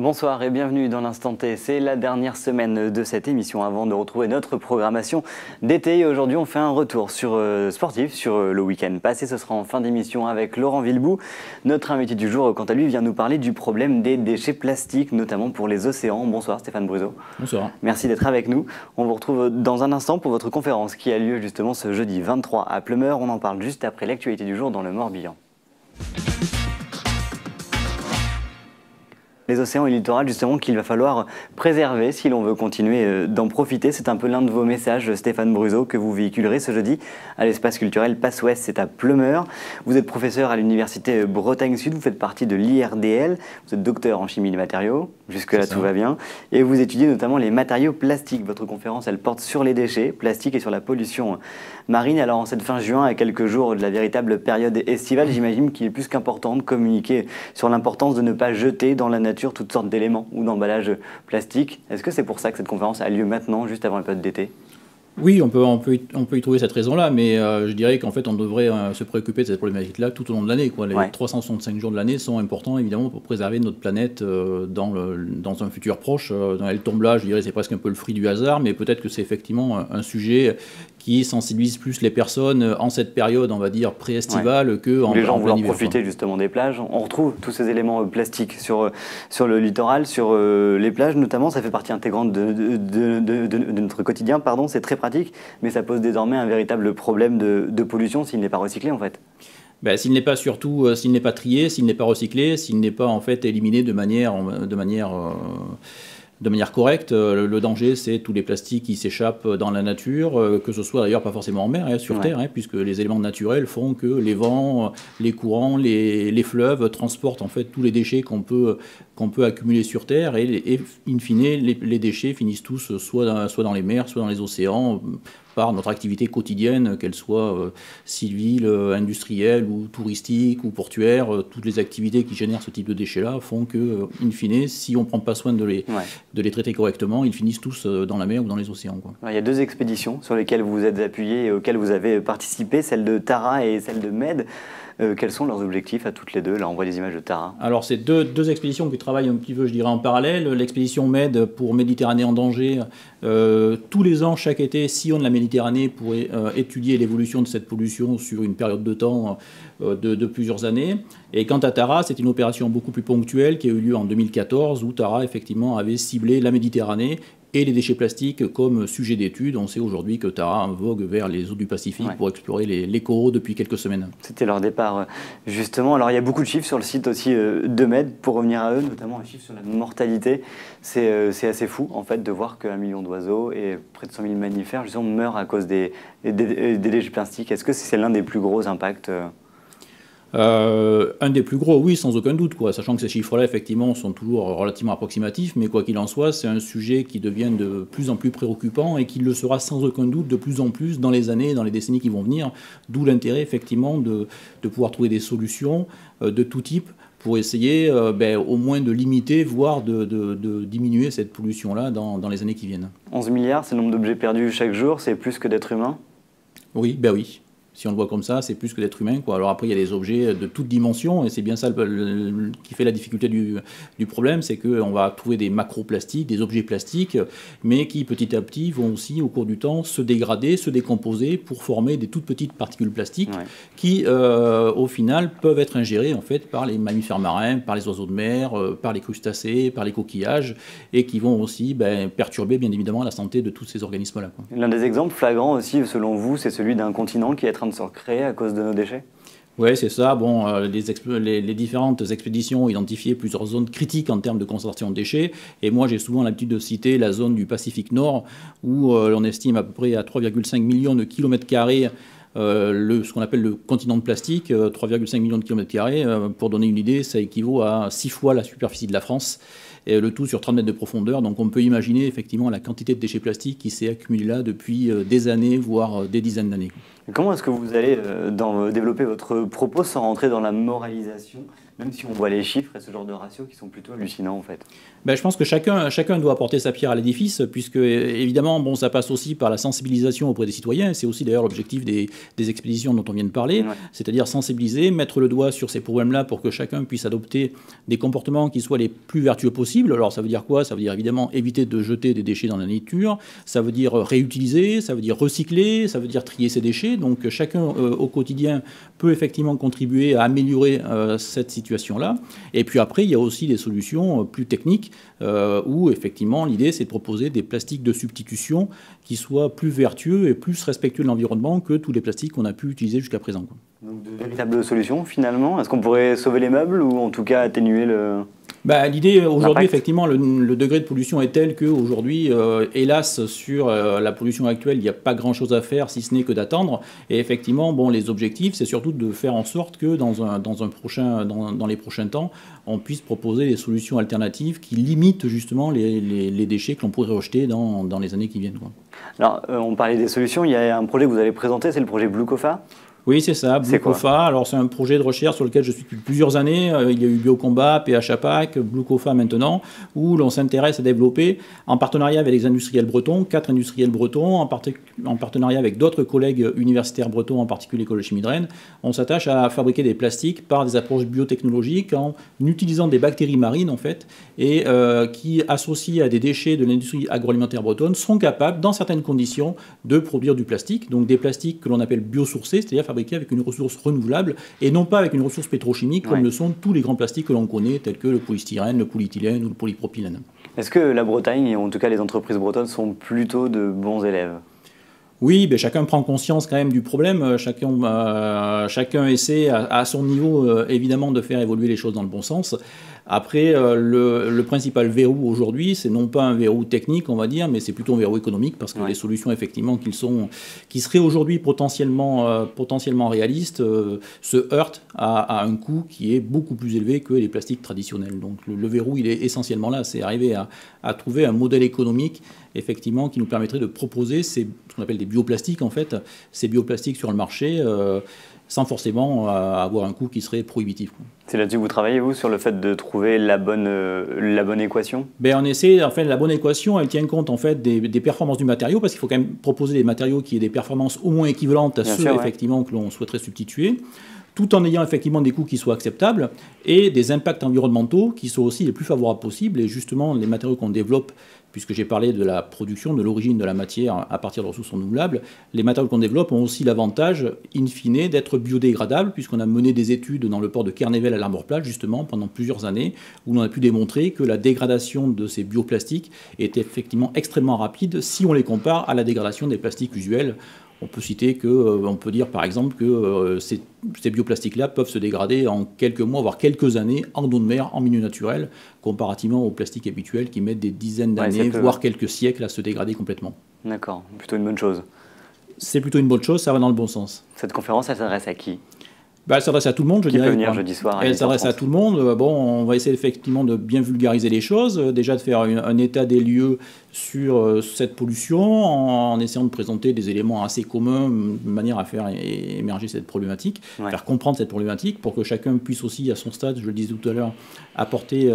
Bonsoir et bienvenue dans l'Instant T. C'est la dernière semaine de cette émission avant de retrouver notre programmation d'été. Aujourd'hui, on fait un retour sportif sur le week-end passé. Ce sera en fin d'émission avec Laurent Villebout. Notre invité du jour, quant à lui, vient nous parler du problème des déchets plastiques, notamment pour les océans. Bonsoir Stéphane Bruzo. Bonsoir. Merci d'être avec nous. On vous retrouve dans un instant pour votre conférence qui a lieu justement ce jeudi 23 à Pleumeur. On en parle juste après l'actualité du jour dans le Morbihan. Les océans et le littoral, justement, qu'il va falloir préserver si l'on veut continuer d'en profiter. C'est un peu l'un de vos messages, Stéphane Bruzo, que vous véhiculerez ce jeudi à l'espace culturel Passe Ouest, c'est à Pleumeur. Vous êtes professeur à l'université Bretagne Sud, vous faites partie de l'IRDL, vous êtes docteur en chimie des matériaux, jusque-là tout va bien, et vous étudiez notamment les matériaux plastiques. Votre conférence, elle porte sur les déchets plastiques et sur la pollution marine. Alors en cette fin juin, à quelques jours de la véritable période estivale, j'imagine qu'il est plus qu'important de communiquer sur l'importance de ne pas jeter dans la nature toutes sortes d'éléments ou d'emballages plastiques. Est-ce que c'est pour ça que cette conférence a lieu maintenant, juste avant la période d'été ? Oui, on peut y trouver cette raison-là, mais je dirais qu'en fait, on devrait se préoccuper de cette problématique-là tout au long de l'année. Les 365 jours de l'année sont importants, évidemment, pour préserver notre planète dans un futur proche. Dans elle tombe là, je dirais, c'est presque un peu le fruit du hasard, mais peut-être que c'est effectivement un sujet qui sensibilise plus les personnes en cette période, on va dire, pré-estivale, que en les gens voulant hiver, profiter justement des plages. On retrouve tous ces éléments plastiques sur le littoral, sur les plages notamment. Ça fait partie intégrante de notre quotidien, pardon. C'est très pratique, mais ça pose désormais un véritable problème de pollution s'il n'est pas recyclé en fait. S'il n'est pas trié, s'il n'est pas recyclé, s'il n'est pas en fait éliminé de manière correcte, le danger, c'est tous les plastiques qui s'échappent dans la nature, que ce soit d'ailleurs pas forcément en mer, sur Terre, puisque les éléments naturels font que les vents, les courants, les fleuves transportent en fait tous les déchets qu'on peut accumuler sur Terre, et in fine, les déchets finissent tous soit dans les mers, soit dans les océans, par notre activité quotidienne, qu'elle soit civile, industrielle ou touristique ou portuaire. Toutes les activités qui génèrent ce type de déchets-là font que, in fine, si on ne prend pas soin de les traiter correctement, ils finissent tous dans la mer ou dans les océans. Il y a deux expéditions sur lesquelles vous vous êtes appuyé et auxquelles vous avez participé, celle de Tara et celle de Med. Quels sont leurs objectifs à toutes les deux? Là, on voit des images de Tara. Alors, c'est deux expéditions qui travaillent un petit peu, je dirais, en parallèle. L'expédition Med pour Méditerranée en danger, tous les ans, chaque été, sillonne la Méditerranée pour étudier l'évolution de cette pollution sur une période de temps de plusieurs années. Et quant à Tara, c'est une opération beaucoup plus ponctuelle qui a eu lieu en 2014, où Tara, effectivement, avait ciblé la Méditerranée et les déchets plastiques comme sujet d'étude. On sait aujourd'hui que Tara vogue vers les eaux du Pacifique pour explorer les coraux depuis quelques semaines. C'était leur départ, justement. Alors, il y a beaucoup de chiffres sur le site aussi de Med, pour revenir à eux, notamment un chiffre sur la mortalité. C'est assez fou, en fait, de voir qu'1 million d'oiseaux et près de 100 000 mammifères, justement, meurent à cause des déchets plastiques. Est-ce que c'est l'un des plus gros impacts un des plus gros, oui, sans aucun doute, sachant que ces chiffres-là, effectivement, sont toujours relativement approximatifs, mais quoi qu'il en soit, c'est un sujet qui devient de plus en plus préoccupant et qui le sera sans aucun doute de plus en plus dans les années, dans les décennies qui vont venir, d'où l'intérêt, effectivement, de pouvoir trouver des solutions de tout type pour essayer au moins de limiter, voire de diminuer cette pollution-là dans les années qui viennent. 11 milliards, c'est le nombre d'objets perdus chaque jour, c'est plus que d'êtres humains? Oui, oui. Si on le voit comme ça, c'est plus que d'être humain, Alors après, il y a des objets de toutes dimensions, et c'est bien ça qui fait la difficulté du problème, c'est qu'on va trouver des macroplastiques, des objets plastiques, mais qui petit à petit vont aussi, au cours du temps, se dégrader, se décomposer pour former des toutes petites particules plastiques qui, au final, peuvent être ingérées en fait par les mammifères marins, par les oiseaux de mer, par les crustacés, par les coquillages, et qui vont aussi perturber, bien évidemment, la santé de tous ces organismes-là. L'un des exemples flagrants aussi, selon vous, c'est celui d'un continent qui est en train de se recréer à cause de nos déchets? Oui, c'est ça. Bon, les différentes expéditions ont identifié plusieurs zones critiques en termes de concentration de déchets. Et moi, j'ai souvent l'habitude de citer la zone du Pacifique Nord, où l'on estime à peu près à 3,5 millions de kilomètres carrés ce qu'on appelle le continent de plastique, 3,5 millions de kilomètres carrés. Pour donner une idée, ça équivaut à 6 fois la superficie de la France. Et le tout sur 30 mètres de profondeur. Donc on peut imaginer effectivement la quantité de déchets plastiques qui s'est accumulée là depuis des années, voire des dizaines d'années. Comment est-ce que vous allez développer votre propos sans rentrer dans la moralisation, même si on voit les chiffres et ce genre de ratios qui sont plutôt hallucinants en fait? Ben, je pense que chacun doit apporter sa pierre à l'édifice, puisque évidemment, bon, ça passe aussi par la sensibilisation auprès des citoyens. C'est aussi d'ailleurs l'objectif des expéditions dont on vient de parler, c'est-à-dire sensibiliser, mettre le doigt sur ces problèmes-là pour que chacun puisse adopter des comportements qui soient les plus vertueux possibles. Alors ça veut dire quoi? Ça veut dire évidemment éviter de jeter des déchets dans la nature, ça veut dire réutiliser, ça veut dire recycler, ça veut dire trier ses déchets. Donc chacun au quotidien peut effectivement contribuer à améliorer cette situation-là. Et puis après, il y a aussi des solutions plus techniques où effectivement l'idée c'est de proposer des plastiques de substitution qui soient plus vertueux et plus respectueux de l'environnement que tous les plastiques qu'on a pu utiliser jusqu'à présent. Donc de véritables solutions finalement? Est-ce qu'on pourrait sauver les meubles ou en tout cas atténuer le... L'idée aujourd'hui, effectivement, le degré de pollution est tel qu'aujourd'hui, hélas, sur la pollution actuelle, il n'y a pas grand-chose à faire si ce n'est que d'attendre. Et effectivement, bon, les objectifs, c'est surtout de faire en sorte que dans les prochains temps, on puisse proposer des solutions alternatives qui limitent justement les déchets que l'on pourrait rejeter dans les années qui viennent, quoi. Alors, on parlait des solutions, il y a un projet que vous allez présenter, c'est le projet Blucofa. Oui, c'est ça, Blucofa. Alors, c'est un projet de recherche sur lequel je suis depuis plusieurs années. Il y a eu Biocombat, PHAPAC, Blucofa maintenant, où l'on s'intéresse à développer, en partenariat avec les industriels bretons, 4 industriels bretons, en partenariat avec d'autres collègues universitaires bretons, en particulier l'école de chimie de Rennes, on s'attache à fabriquer des plastiques par des approches biotechnologiques en utilisant des bactéries marines, en fait, et qui, associées à des déchets de l'industrie agroalimentaire bretonne, sont capables, dans certaines conditions, de produire du plastique, donc des plastiques que l'on appelle biosourcés, c'est-à-dire fabriqués avec une ressource renouvelable et non pas avec une ressource pétrochimique comme le sont tous les grands plastiques que l'on connaît, tels que le polystyrène, le polyéthylène ou le polypropylène. Est-ce que la Bretagne, et en tout cas les entreprises bretonnes, sont plutôt de bons élèves? Oui, chacun prend conscience quand même du problème, chacun essaie à son niveau évidemment de faire évoluer les choses dans le bon sens. Après, le principal verrou aujourd'hui, c'est non pas un verrou technique, on va dire, mais c'est plutôt un verrou économique, parce que les solutions effectivement qui seraient aujourd'hui potentiellement réalistes se heurtent à un coût qui est beaucoup plus élevé que les plastiques traditionnels. Donc le verrou, il est essentiellement là, c'est arriver à trouver un modèle économique effectivement qui nous permettrait de proposer ce qu'on appelle des bioplastiques en fait, ces bioplastiques sur le marché sans forcément avoir un coût qui serait prohibitif. C'est là-dessus que vous travaillez, vous, sur le fait de trouver la bonne équation? On essaie, en fait, la bonne équation, elle tient compte en fait des performances du matériau, parce qu'il faut quand même proposer des matériaux qui aient des performances au moins équivalentes à ceux effectivement que l'on souhaiterait substituer, tout en ayant effectivement des coûts qui soient acceptables et des impacts environnementaux qui soient aussi les plus favorables possibles. Et justement, les matériaux qu'on développe, puisque j'ai parlé de la production, de l'origine de la matière à partir de ressources renouvelables, les matériaux qu'on développe ont aussi l'avantage, in fine, d'être biodégradables, puisqu'on a mené des études dans le port de Kernevel à l'Armor-Plate, justement, pendant plusieurs années, où l'on a pu démontrer que la dégradation de ces bioplastiques est effectivement extrêmement rapide si on les compare à la dégradation des plastiques usuels. On peut dire par exemple que ces bioplastiques-là peuvent se dégrader en quelques mois, voire quelques années, en eau de mer, en milieu naturel, comparativement aux plastiques habituels qui mettent des dizaines d'années, voire quelques siècles à se dégrader complètement. D'accord, plutôt une bonne chose. C'est plutôt une bonne chose, ça va dans le bon sens. Cette conférence, elle s'adresse à qui? Elle s'adresse à tout le monde, je dirais. Qui peut venir jeudi soir? Elle s'adresse à tout le monde. On va essayer effectivement de bien vulgariser les choses, déjà de faire un état des lieux sur cette pollution, en essayant de présenter des éléments assez communs, de manière à faire émerger cette problématique, faire comprendre cette problématique, pour que chacun puisse aussi, à son stade, je le disais tout à l'heure, apporter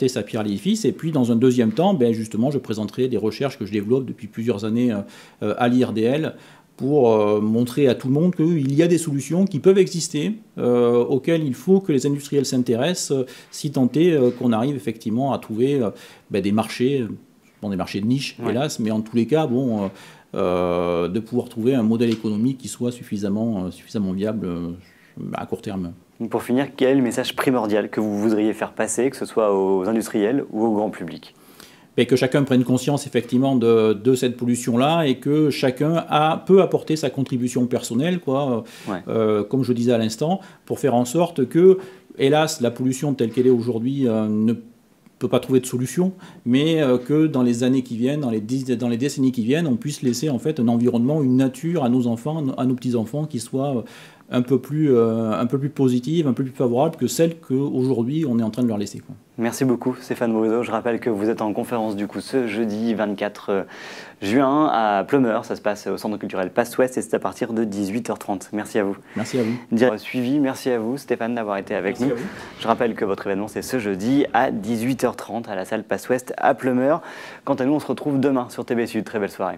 sa pierre à l'édifice. Et puis, dans un deuxième temps, justement, je présenterai des recherches que je développe depuis plusieurs années à l'IRDL, pour montrer à tout le monde qu'il y a des solutions qui peuvent exister, auxquelles il faut que les industriels s'intéressent, si tant est qu'on arrive effectivement à trouver des marchés, des marchés de niche, hélas, mais en tous les cas, de pouvoir trouver un modèle économique qui soit suffisamment viable à court terme. Pour finir, quel est le message primordial que vous voudriez faire passer, que ce soit aux industriels ou au grand public? Que chacun prenne conscience effectivement de cette pollution-là, et que chacun peut apporter sa contribution personnelle, comme je disais à l'instant, pour faire en sorte que, hélas, la pollution telle qu'elle est aujourd'hui ne peut pas trouver de solution, mais que dans les années qui viennent, dans les décennies qui viennent, on puisse laisser en fait un environnement, une nature à nos enfants, à nos petits-enfants qui soit un peu plus positive, un peu plus favorable que celle qu'aujourd'hui on est en train de leur laisser, quoi. Merci beaucoup Stéphane Bruzo. Je rappelle que vous êtes en conférence du coup ce jeudi 24 juin à Pleumeur. Ça se passe au Centre culturel Passe Ouest et c'est à partir de 18h30. Merci à vous. Merci à vous. Suivi, merci à vous Stéphane d'avoir été avec nous. Je rappelle que votre événement c'est ce jeudi à 18h30 à la salle Passe Ouest à Pleumeur. Quant à nous, on se retrouve demain sur TB Sud. Très belle soirée.